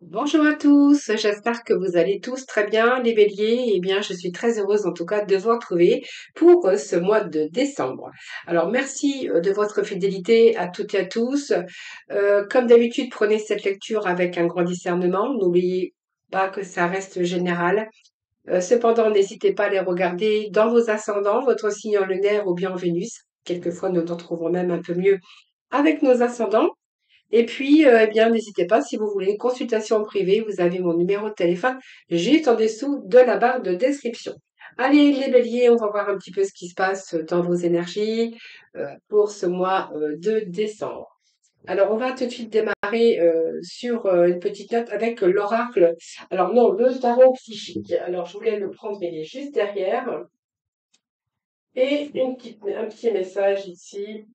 Bonjour à tous, j'espère que vous allez tous très bien, les béliers. Eh bien, je suis très heureuse en tout cas de vous retrouver pour ce mois de décembre. Alors, merci de votre fidélité à toutes et à tous. Comme d'habitude, prenez cette lecture avec un grand discernement. N'oubliez pas que ça reste général. Cependant, n'hésitez pas à les regarder dans vos ascendants, votre signe lunaire ou bien en Vénus. Quelquefois, nous nous trouvons même un peu mieux avec nos ascendants. Et puis, eh bien, n'hésitez pas, si vous voulez une consultation privée, vous avez mon numéro de téléphone juste en dessous de la barre de description. Allez, les béliers, on va voir un petit peu ce qui se passe dans vos énergies pour ce mois de décembre. Alors, on va tout de suite démarrer sur une petite note avec l'oracle. Alors, non, le tarot psychique. Alors, je voulais le prendre, mais il est juste derrière. Et un petit message ici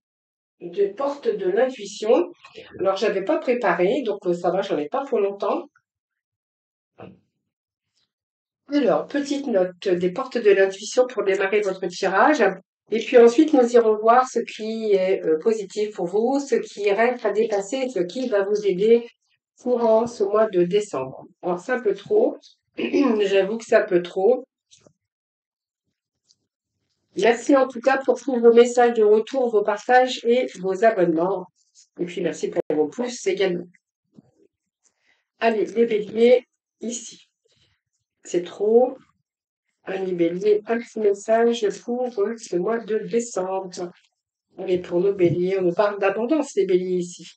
de porte de l'intuition. Alors, j'avais pas préparé, donc ça va, j'en ai pas pour longtemps. Alors, petite note des portes de l'intuition pour démarrer votre tirage. Et puis ensuite, nous irons voir ce qui est positif pour vous, ce qui reste à dépasser, ce qui va vous aider courant ce mois de décembre. Alors, ça peut trop. J'avoue que ça peut trop. Merci en tout cas pour tous vos messages de retour, vos partages et vos abonnements. Et puis merci pour vos pouces également. Allez, les béliers, ici. C'est trop. Un bélier, un petit message pour ce mois de décembre. Allez, pour nos béliers, on nous parle d'abondance, les béliers ici.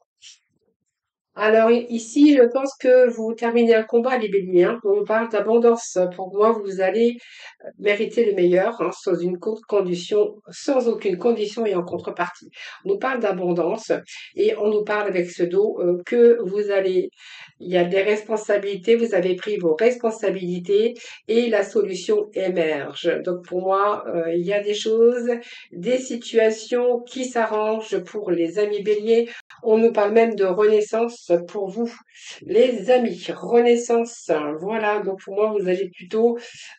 Alors ici, je pense que vous terminez un combat, les béliers. Hein. On nous parle d'abondance. Pour moi, vous allez mériter le meilleur hein, sans aucune condition et en contrepartie. On nous parle d'abondance et on nous parle avec ce dos que il y a des responsabilités, vous avez pris vos responsabilités et la solution émerge. Donc pour moi, il y a des choses, des situations qui s'arrangent pour les amis béliers. On nous parle même de renaissance pour vous, les amis. Renaissance, voilà. Donc pour moi, vous allez plutôt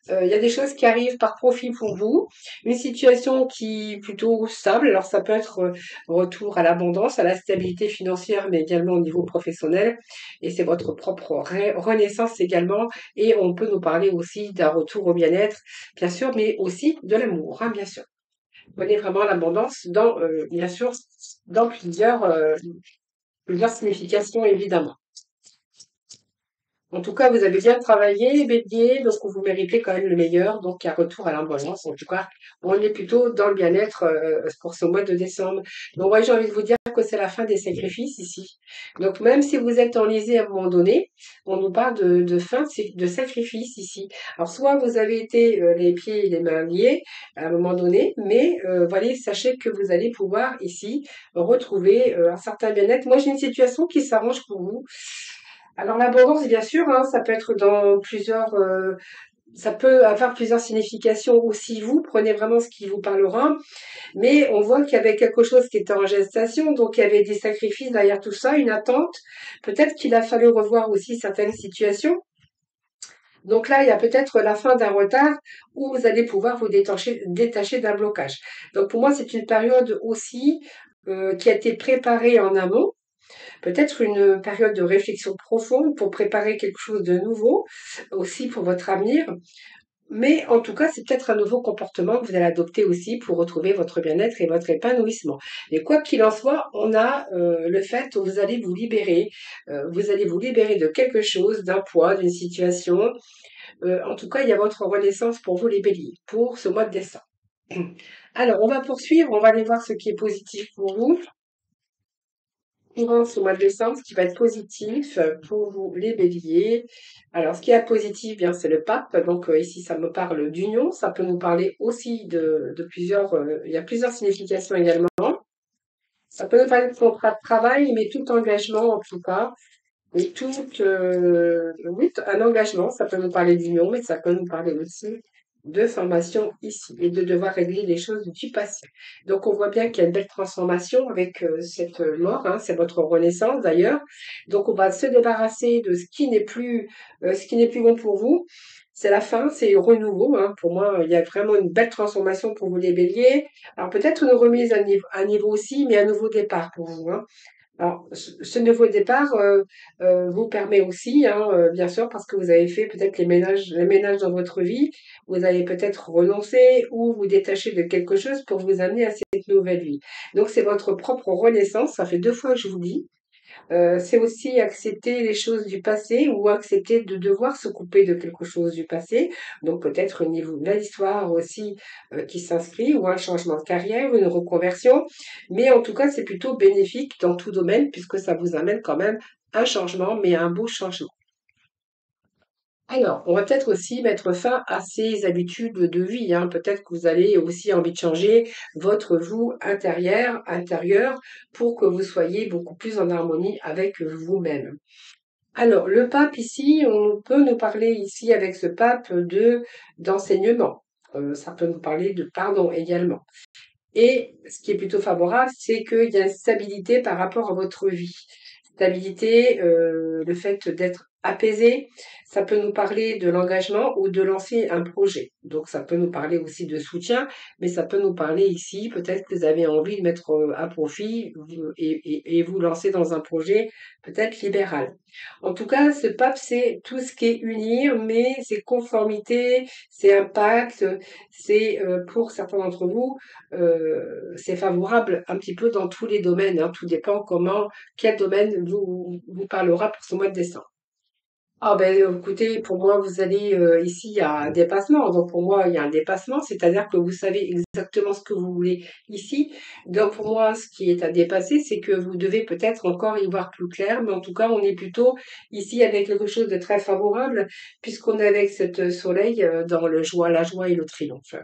il y a des choses qui arrivent par profit pour vous, une situation qui est plutôt stable. Alors ça peut être retour à l'abondance, à la stabilité financière, mais également au niveau professionnel. Et c'est votre propre renaissance également. Et on peut nous parler aussi d'un retour au bien-être, bien sûr, mais aussi de l'amour, hein, bien sûr. Prenez vraiment l'abondance dans, bien sûr, dans plusieurs significations, évidemment. En tout cas, vous avez bien travaillé, bélier, donc vous méritez quand même le meilleur, donc un retour à l'abondance. En tout cas, on est plutôt dans le bien-être pour ce mois de décembre. Donc, ouais, j'ai envie de vous dire que c'est la fin des sacrifices ici. Donc, même si vous êtes enlisé à un moment donné, on nous parle de fin de sacrifice ici. Alors, soit vous avez été les pieds et les mains liés à un moment donné, mais voilà, sachez que vous allez pouvoir ici retrouver un certain bien-être. Moi, j'ai une situation qui s'arrange pour vous. Alors l'abondance, bien sûr, hein, ça peut être dans ça peut avoir plusieurs significations aussi. Vous prenez vraiment ce qui vous parlera, mais on voit qu'il y avait quelque chose qui était en gestation, donc il y avait des sacrifices derrière tout ça, une attente. Peut-être qu'il a fallu revoir aussi certaines situations. Donc là, il y a peut-être la fin d'un retard où vous allez pouvoir vous détacher d'un blocage. Donc pour moi, c'est une période aussi qui a été préparée en amont peut-être une période de réflexion profonde pour préparer quelque chose de nouveau, aussi pour votre avenir. Mais en tout cas, c'est peut-être un nouveau comportement que vous allez adopter aussi pour retrouver votre bien-être et votre épanouissement. Et quoi qu'il en soit, on a le fait où vous allez vous libérer de quelque chose, d'un poids, d'une situation. En tout cas, il y a votre renaissance pour vous les béliers, pour ce mois de décembre. Alors, on va poursuivre, on va aller voir ce qui est positif pour vous courant ce mois de décembre, ce qui va être positif pour vous, les béliers. Alors, ce qui est positif, bien, c'est le pape. Donc, ici, ça me parle d'union. Ça peut nous parler aussi de plusieurs... il y a plusieurs significations également. Ça peut nous parler de contrat de travail, mais tout engagement, en tout cas. Et tout... oui, un engagement, ça peut nous parler d'union, mais ça peut nous parler aussi de formation ici et de devoir régler les choses du passé. Donc on voit bien qu'il y a une belle transformation avec cette mort, hein, c'est votre renaissance d'ailleurs. Donc on va se débarrasser de ce qui n'est plus bon pour vous. C'est la fin, c'est le renouveau. Hein. Pour moi, il y a vraiment une belle transformation pour vous les béliers. Alors peut-être une remise à niveau aussi, mais un nouveau départ pour vous. Hein. Alors, ce nouveau départ vous permet aussi, hein, bien sûr, parce que vous avez fait peut-être les ménages dans votre vie, vous avez peut-être renoncé ou vous détacher de quelque chose pour vous amener à cette nouvelle vie. Donc, c'est votre propre renaissance, ça fait 2 fois que je vous le dis. C'est aussi accepter les choses du passé ou accepter de devoir se couper de quelque chose du passé. Donc peut-être au niveau de l'histoire aussi qui s'inscrit ou un changement de carrière, une reconversion. Mais en tout cas, c'est plutôt bénéfique dans tout domaine puisque ça vous amène quand même un changement, mais un beau changement. Alors, on va peut-être aussi mettre fin à ces habitudes de vie, hein. Peut-être que vous allez aussi envie de changer votre vous intérieur pour que vous soyez beaucoup plus en harmonie avec vous-même. Alors, le pape ici, on peut nous parler ici avec ce pape de d'enseignement. Ça peut nous parler de pardon également. Et ce qui est plutôt favorable, c'est qu'il y a une stabilité par rapport à votre vie. Stabilité, le fait d'être apaisé, ça peut nous parler de l'engagement ou de lancer un projet. Donc ça peut nous parler aussi de soutien, mais ça peut nous parler ici, peut-être que vous avez envie de mettre à profit et vous lancer dans un projet peut-être libéral. En tout cas, ce pape, c'est tout ce qui est unir, mais c'est conformité, c'est impact, c'est pour certains d'entre vous c'est favorable un petit peu dans tous les domaines, hein. Tout dépend quel domaine vous parlera pour ce mois de décembre. Ah ben, écoutez, pour moi, vous allez ici, il y a un dépassement. Donc pour moi, il y a un dépassement, c'est-à-dire que vous savez exactement ce que vous voulez ici. Donc pour moi, ce qui est à dépasser, c'est que vous devez peut-être encore y voir plus clair, mais en tout cas, on est plutôt ici avec quelque chose de très favorable, puisqu'on est avec cette soleil dans la joie et le triomphe.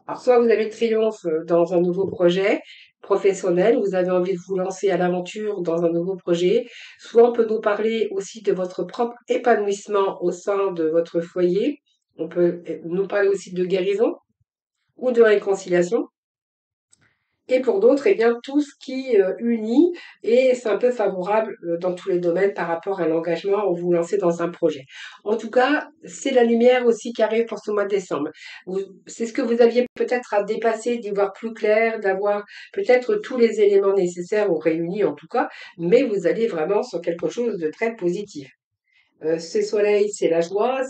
Alors, soit vous avez le triomphe dans un nouveau projet professionnel, vous avez envie de vous lancer à l'aventure dans un nouveau projet, soit on peut nous parler aussi de votre propre épanouissement au sein de votre foyer, on peut nous parler aussi de guérison ou de réconciliation. Et pour d'autres, eh bien, tout ce qui unit et c'est un peu favorable dans tous les domaines par rapport à l'engagement où vous vous lancez dans un projet. En tout cas, c'est la lumière aussi qui arrive pour ce mois de décembre. C'est ce que vous aviez peut-être à dépasser, d'y voir plus clair, d'avoir peut-être tous les éléments nécessaires ou réunis en tout cas, mais vous allez vraiment sur quelque chose de très positif. Ce soleil, c'est la joie,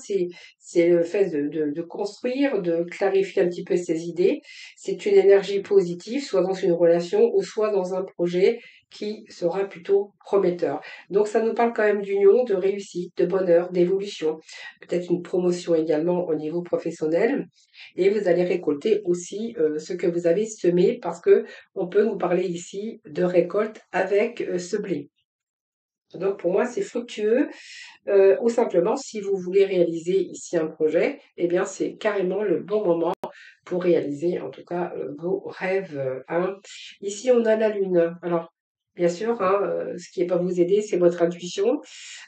c'est le fait de construire, de clarifier un petit peu ses idées. C'est une énergie positive, soit dans une relation ou soit dans un projet qui sera plutôt prometteur. Donc ça nous parle quand même d'union, de réussite, de bonheur, d'évolution, peut-être une promotion également au niveau professionnel. Et vous allez récolter aussi ce que vous avez semé parce que on peut nous parler ici de récolte avec ce blé. Donc pour moi, c'est fructueux ou simplement, si vous voulez réaliser ici un projet, eh bien, c'est carrément le bon moment pour réaliser, en tout cas, vos rêves, hein. Ici, on a la lune. Alors, bien sûr, hein, ce qui va vous aider, c'est votre intuition.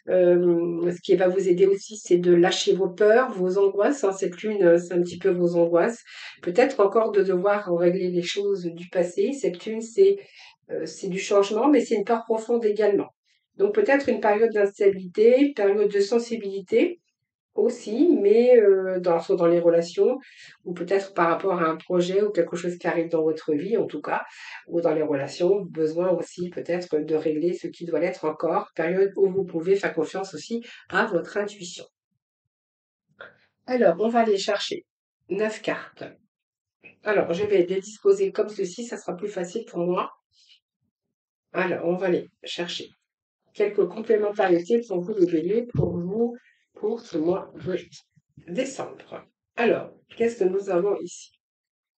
Ce qui va vous aider aussi, c'est de lâcher vos peurs, vos angoisses, hein. Cette lune, c'est un petit peu vos angoisses. Peut-être encore de devoir régler les choses du passé. Cette lune, c'est du changement, mais c'est une peur profonde également. Donc peut-être une période d'instabilité, période de sensibilité aussi, mais soit dans les relations ou peut-être par rapport à un projet ou quelque chose qui arrive dans votre vie en tout cas, ou dans les relations, besoin aussi peut-être de régler ce qui doit l'être encore, période où vous pouvez faire confiance aussi à votre intuition. Alors, on va aller chercher 9 cartes. Alors, je vais les disposer comme ceci, ça sera plus facile pour moi. Alors, on va aller chercher quelques complémentarités pour vous, les béliers, pour ce mois de décembre. Alors, qu'est-ce que nous avons ici?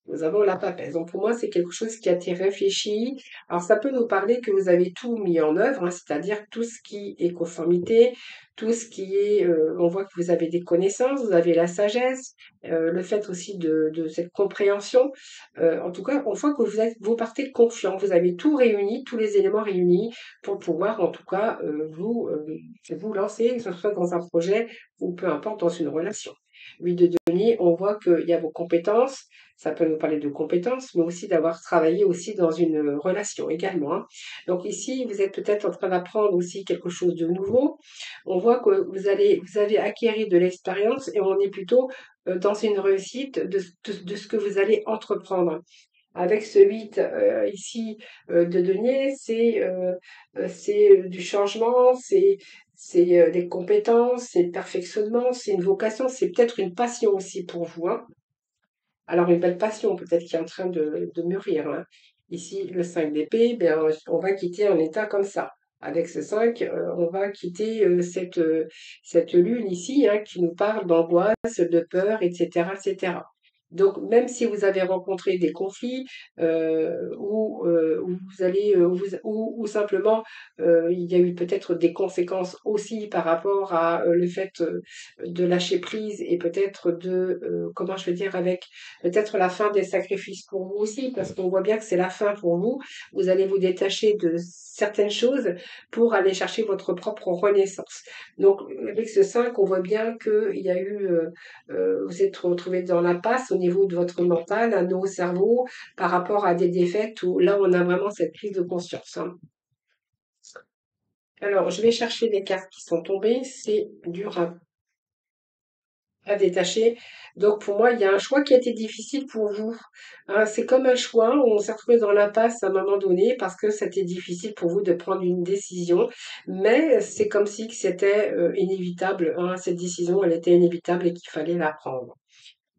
Nous avons la papesse. Donc pour moi, c'est quelque chose qui a été réfléchi. Alors ça peut nous parler que vous avez tout mis en œuvre, hein, c'est-à-dire tout ce qui est conformité, tout ce qui est, on voit que vous avez des connaissances, vous avez la sagesse, le fait aussi de cette compréhension. En tout cas, on voit que vous partez confiant, vous avez tout réuni, tous les éléments réunis pour pouvoir, en tout cas, vous lancer, que ce soit dans un projet ou peu importe dans une relation. 8 de denier, on voit qu'il y a vos compétences, ça peut nous parler de compétences, mais aussi d'avoir travaillé aussi dans une relation également, hein. Donc ici, vous êtes peut-être en train d'apprendre aussi quelque chose de nouveau. On voit que vous avez acquéri de l'expérience et on est plutôt dans une réussite de ce que vous allez entreprendre. Avec ce 8 ici de denier, c'est du changement, c'est des compétences, c'est le perfectionnement, c'est une vocation, c'est peut-être une passion aussi pour vous, hein. Alors une belle passion peut-être qui est en train de mûrir, hein. Ici, le 5 d'épée, ben, on va quitter un état comme ça. Avec ce 5, on va quitter cette lune ici, hein, qui nous parle d'angoisse, de peur, etc., etc. Donc, même si vous avez rencontré des conflits où vous allez, où simplement il y a eu peut-être des conséquences aussi par rapport à le fait de lâcher prise et peut-être comment je veux dire, avec peut-être la fin des sacrifices pour vous aussi, parce qu'on voit bien que c'est la fin pour vous. Vous allez vous détacher de certaines choses pour aller chercher votre propre renaissance. Donc, avec ce 5, on voit bien qu'il y a eu, vous êtes retrouvé dans l'impasse au niveau de votre mental, un nouveau cerveau, par rapport à des défaites où là, on a vraiment cette prise de conscience, hein. Alors, je vais chercher les cartes qui sont tombées. C'est dur à détacher. Donc pour moi, il y a un choix qui a été difficile pour vous, hein. C'est comme un choix, on s'est retrouvé dans l'impasse à un moment donné parce que c'était difficile pour vous de prendre une décision, mais c'est comme si que c'était inévitable, hein. Cette décision, elle était inévitable et qu'il fallait la prendre.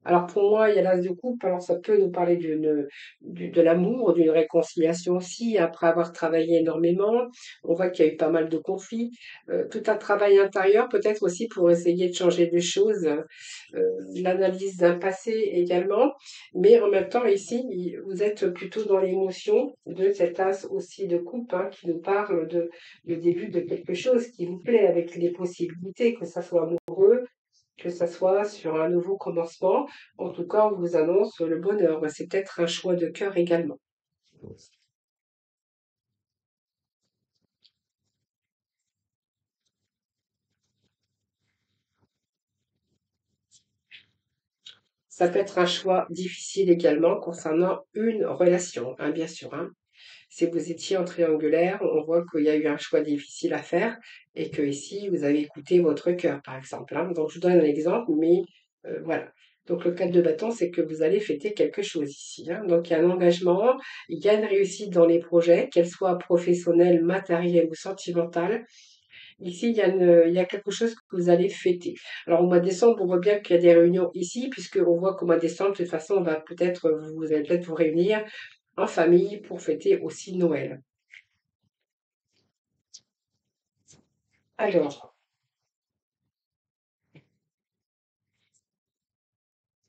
Alors pour moi, il y a l'as de coupe, alors ça peut nous parler de l'amour, d'une réconciliation aussi, après avoir travaillé énormément. On voit qu'il y a eu pas mal de conflits, tout un travail intérieur peut-être aussi pour essayer de changer des choses, l'analyse d'un passé également, mais en même temps ici, vous êtes plutôt dans l'émotion de cet as aussi de coupe, hein, qui nous parle de le début de quelque chose qui vous plaît avec les possibilités, que ça soit amoureux, que ça soit sur un nouveau commencement. En tout cas, on vous annonce le bonheur. C'est peut-être un choix de cœur également. Ça peut être un choix difficile également concernant une relation, hein, bien sûr, hein. Si vous étiez en triangulaire, on voit qu'il y a eu un choix difficile à faire et que ici, vous avez écouté votre cœur, par exemple, hein. Donc, je vous donne un exemple, mais voilà. Donc, le 4 de bâton, c'est que vous allez fêter quelque chose ici, hein. Donc, il y a un engagement, il y a une réussite dans les projets, qu'elle soit professionnelle, matérielle ou sentimentale. Ici, il y a quelque chose que vous allez fêter. Alors, au mois de décembre, on voit bien qu'il y a des réunions ici, puisqu'on voit qu'au mois de décembre, de toute façon, on va peut-être, vous allez peut-être vous réunir en famille pour fêter aussi Noël. Alors,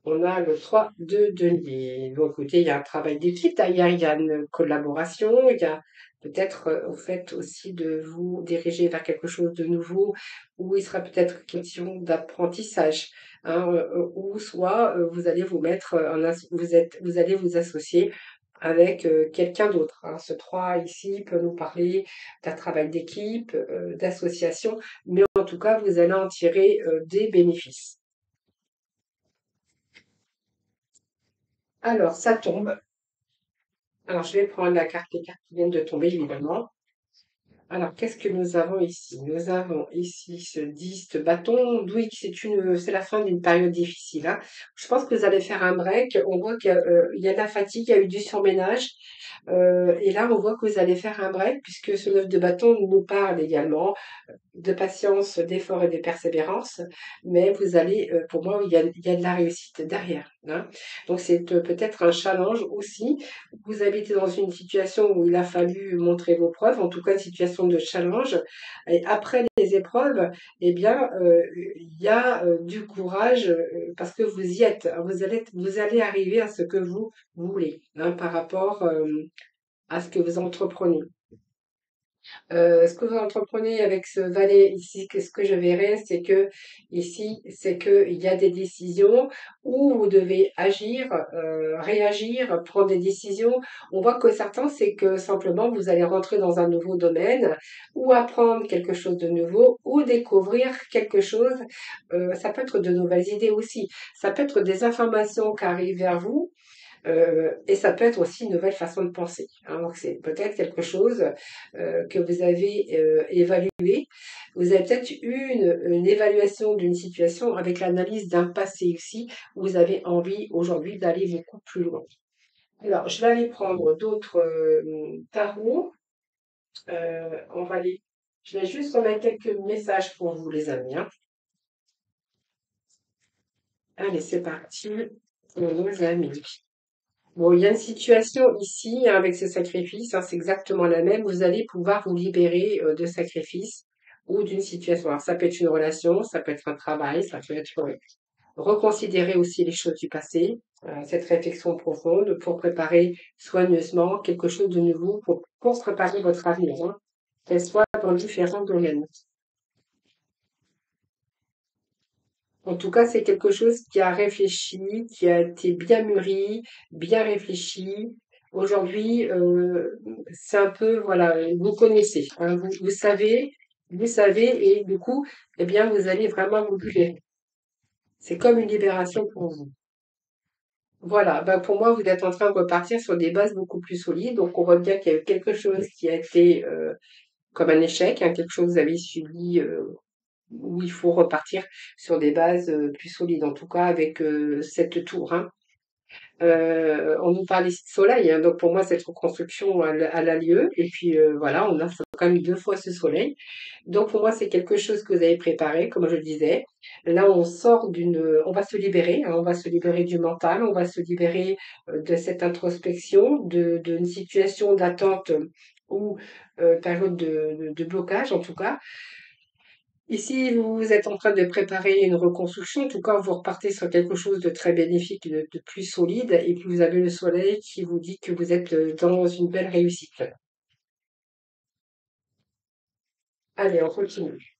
on a le 3 de denier. Donc, écoutez, il y a un travail d'équipe derrière, il y a une collaboration, il y a peut-être au fait aussi de vous diriger vers quelque chose de nouveau, où il sera peut-être question d'apprentissage, hein, ou soit vous allez vous mettre vous allez vous associer avec quelqu'un d'autre, hein. Ce 3 ici peut nous parler d'un travail d'équipe, d'association, mais en tout cas, vous allez en tirer des bénéfices. Alors, ça tombe. Alors, je vais prendre les cartes qui viennent de tomber, évidemment. Alors, qu'est-ce que nous avons ici? Nous avons ici ce 10 de bâton, d'où c'est la fin d'une période difficile, hein. Je pense que vous allez faire un break. On voit qu'il y a de la fatigue, il y a eu du surménage. Et là, on voit que vous allez faire un break puisque ce 9 de bâton nous parle également de patience, d'effort et de persévérance, mais vous allez, pour moi, il y a de la réussite derrière, hein. Donc c'est peut-être un challenge aussi. Vous avez été dans une situation où il a fallu montrer vos preuves, en tout cas une situation de challenge. Et après les épreuves, eh bien, il y a du courage parce que vous y êtes, hein. Vous allez arriver à ce que vous voulez, hein, par rapport à ce que vous entreprenez. Ce que vous entreprenez avec ce valet ici, ce que je verrai, c'est que ici, c'est qu'il y a des décisions où vous devez agir, réagir, prendre des décisions. On voit que certains, c'est que simplement vous allez rentrer dans un nouveau domaine ou apprendre quelque chose de nouveau ou découvrir quelque chose. Ça peut être de nouvelles idées aussi. Ça peut être des informations qui arrivent vers vous et ça peut être aussi une nouvelle façon de penser, hein. Donc c'est peut-être quelque chose que vous avez évalué. Vous avez peut-être eu une évaluation d'une situation avec l'analyse d'un passé aussi. Où vous avez envie aujourd'hui d'aller beaucoup plus loin. Alors, je vais aller prendre d'autres tarots. On va les... Je vais juste remettre quelques messages pour vous, les amis, hein. Allez, c'est parti pour nos amis. Bon, il y a une situation ici, hein, avec ce sacrifice, hein, c'est exactement la même. Vous allez pouvoir vous libérer de sacrifice ou d'une situation. Alors, ça peut être une relation, ça peut être un travail, ça peut être reconsidérer aussi les choses du passé, cette réflexion profonde pour préparer soigneusement quelque chose de nouveau pour préparer votre avenir, hein, qu'elle soit dans différents domaines. En tout cas, c'est quelque chose qui a réfléchi, qui a été bien mûri, bien réfléchi. Aujourd'hui, c'est un peu, voilà, vous connaissez, hein, vous savez, et du coup, eh bien, vous allez vraiment vous libérer. C'est comme une libération pour vous. Voilà, ben pour moi, vous êtes en train de repartir sur des bases beaucoup plus solides. Donc, on voit bien qu'il y a eu quelque chose qui a été comme un échec, hein, quelque chose que vous avez subi où il faut repartir sur des bases plus solides, en tout cas avec cette tour, hein. On nous parle ici de soleil, hein, donc pour moi, cette reconstruction, elle a lieu. Et puis voilà, on a quand même deux fois ce soleil. Donc pour moi, c'est quelque chose que vous avez préparé, comme je le disais. Là, on sort on va se libérer, hein, on va se libérer du mental, on va se libérer de cette introspection, d'une situation d'attente ou période de blocage en tout cas. Ici, vous êtes en train de préparer une reconstruction. En tout cas, vous repartez sur quelque chose de très bénéfique, de plus solide. Et puis, vous avez le soleil qui vous dit que vous êtes dans une belle réussite. Allez, on continue.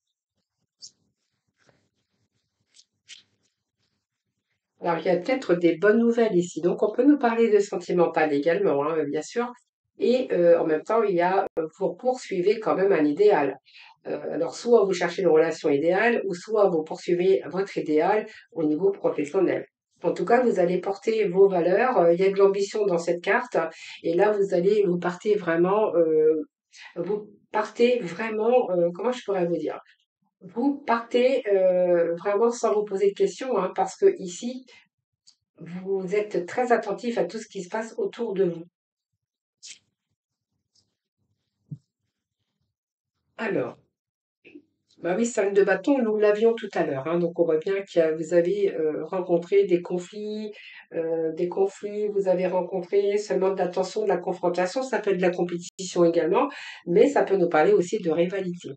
Alors, il y a peut-être des bonnes nouvelles ici. Donc, on peut nous parler de sentimental également, hein, bien sûr. Et en même temps, il y a, vous poursuivez quand même un idéal. Alors, soit vous cherchez une relation idéale, ou soit vous poursuivez votre idéal au niveau professionnel. En tout cas, vous allez porter vos valeurs. Il y a de l'ambition dans cette carte. Et là, vous partez vraiment, comment je pourrais vous dire? Vous partez vraiment sans vous poser de questions, hein, parce que ici, vous êtes très attentif à tout ce qui se passe autour de vous. Alors, bah oui, 5 de bâton, nous l'avions tout à l'heure, hein, donc on voit bien que vous avez rencontré des conflits, vous avez rencontré seulement de la tension, de la confrontation, ça peut être de la compétition également, mais ça peut nous parler aussi de rivalité.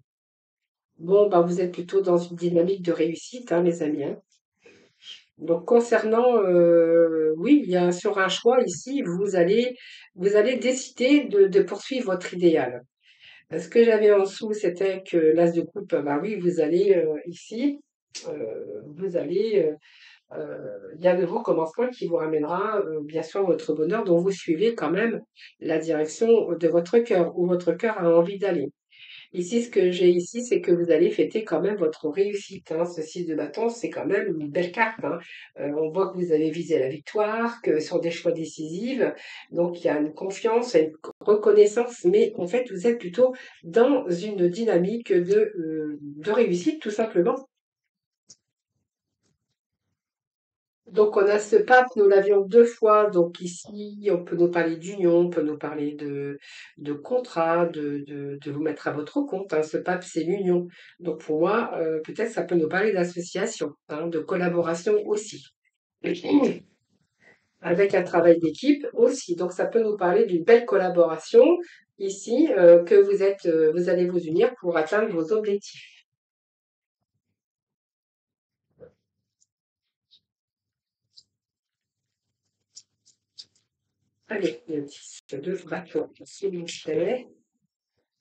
Bon, bah vous êtes plutôt dans une dynamique de réussite, hein, les amis, hein. Donc concernant, oui, il y a sur un choix ici, vous allez décider de poursuivre votre idéal. Ce que j'avais en dessous, c'était que l'as de coupe, bah oui, vous allez ici, vous allez, il y a un nouveau commencement qui vous ramènera bien sûr votre bonheur, dont vous suivez quand même la direction de votre cœur, où votre cœur a envie d'aller. Ici, ce que j'ai ici, c'est que vous allez fêter quand même votre réussite, hein. Ce 6 de bâton, c'est quand même une belle carte, hein. On voit que vous avez visé la victoire, que sur des choix décisifs, donc il y a une confiance, une reconnaissance, mais en fait, vous êtes plutôt dans une dynamique de réussite, tout simplement. Donc on a ce pape, nous l'avions deux fois. Donc ici, on peut nous parler d'union, on peut nous parler de contrat, de vous mettre à votre compte, hein. Ce pape, c'est l'union. Donc pour moi, peut-être ça peut nous parler d'association, hein, de collaboration aussi. Avec un travail d'équipe aussi. Donc ça peut nous parler d'une belle collaboration ici, que vous allez vous unir pour atteindre vos objectifs. Allez, le 10 de bâton, s'il vous plaît.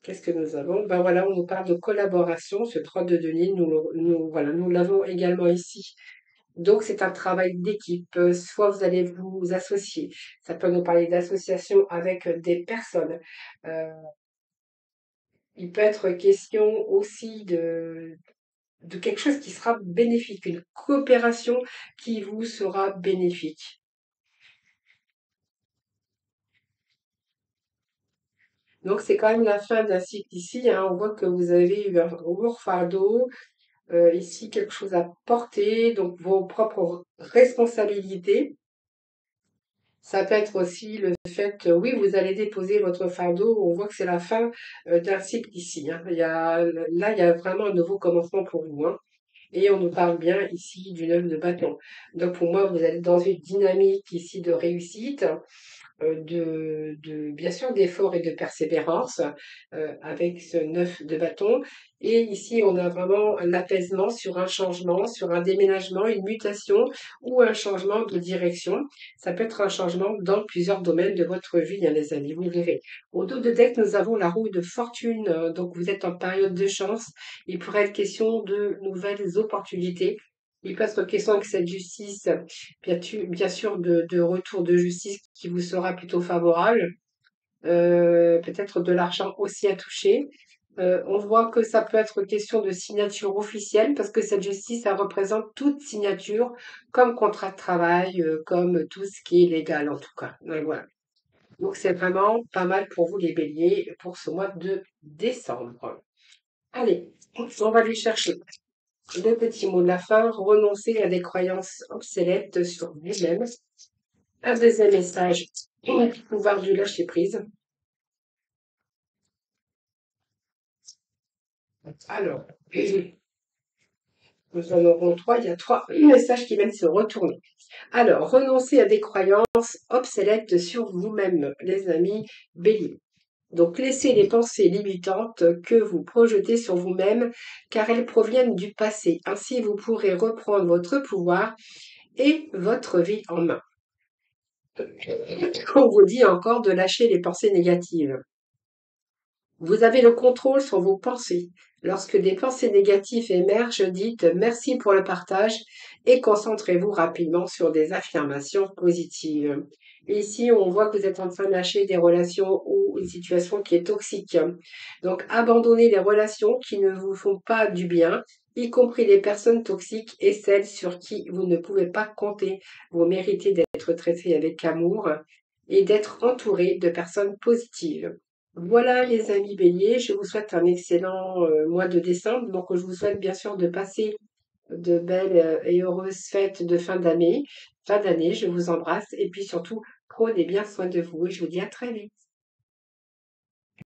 Qu'est-ce que nous avons? Ben voilà, on nous parle de collaboration. Ce 3 de Denis, voilà, nous l'avons également ici. Donc, c'est un travail d'équipe. Soit vous allez vous associer. Ça peut nous parler d'association avec des personnes. Euh, il peut être question aussi de quelque chose qui sera bénéfique, une coopération qui vous sera bénéfique. Donc, c'est quand même la fin d'un cycle ici, hein. On voit que vous avez eu un lourd fardeau, ici quelque chose à porter, donc vos propres responsabilités. Ça peut être aussi le fait, oui, vous allez déposer votre fardeau. On voit que c'est la fin d'un cycle ici, hein. Là, il y a vraiment un nouveau commencement pour vous, hein. Et on nous parle bien ici d'une œuvre de bâton. Donc pour moi, vous êtes dans une dynamique ici de réussite, bien sûr d'effort et de persévérance avec ce 9 de bâton. Et ici, on a vraiment un apaisement sur un changement, sur un déménagement, une mutation ou un changement de direction. Ça peut être un changement dans plusieurs domaines de votre vie, hein, les amis, vous verrez. Au dos de deck, nous avons la roue de fortune. Donc vous êtes en période de chance. Il pourrait être question de nouvelles opportunités. Il peut être question avec cette justice, bien sûr, de retour de justice qui vous sera plutôt favorable. Peut-être de l'argent aussi à toucher. On voit que ça peut être question de signature officielle parce que cette justice, ça représente toute signature comme contrat de travail, comme tout ce qui est légal en tout cas. Donc, voilà. Donc c'est vraiment pas mal pour vous les béliers pour ce mois de décembre. Allez, on va lui chercher le petit mot de la fin, renoncer à des croyances obsolètes sur vous-même. Un deuxième message, pouvoir du lâcher prise. Alors, nous en aurons trois. Il y a trois messages qui viennent se retourner. Alors, renoncer à des croyances obsolètes sur vous-même, les amis béliers. Donc, laissez les pensées limitantes que vous projetez sur vous-même, car elles proviennent du passé. Ainsi, vous pourrez reprendre votre pouvoir et votre vie en main. On vous dit encore de lâcher les pensées négatives. Vous avez le contrôle sur vos pensées. Lorsque des pensées négatives émergent, dites merci pour le partage et concentrez-vous rapidement sur des affirmations positives. Et ici, on voit que vous êtes en train de lâcher des relations ou une situation qui est toxique. Donc, abandonnez les relations qui ne vous font pas du bien, y compris les personnes toxiques et celles sur qui vous ne pouvez pas compter. Vous méritez d'être traité avec amour et d'être entouré de personnes positives. Voilà les amis béliers, je vous souhaite un excellent mois de décembre. Donc je vous souhaite bien sûr de passer de belles et heureuses fêtes de fin d'année. Fin d'année, je vous embrasse et puis surtout prenez bien soin de vous et je vous dis à très vite.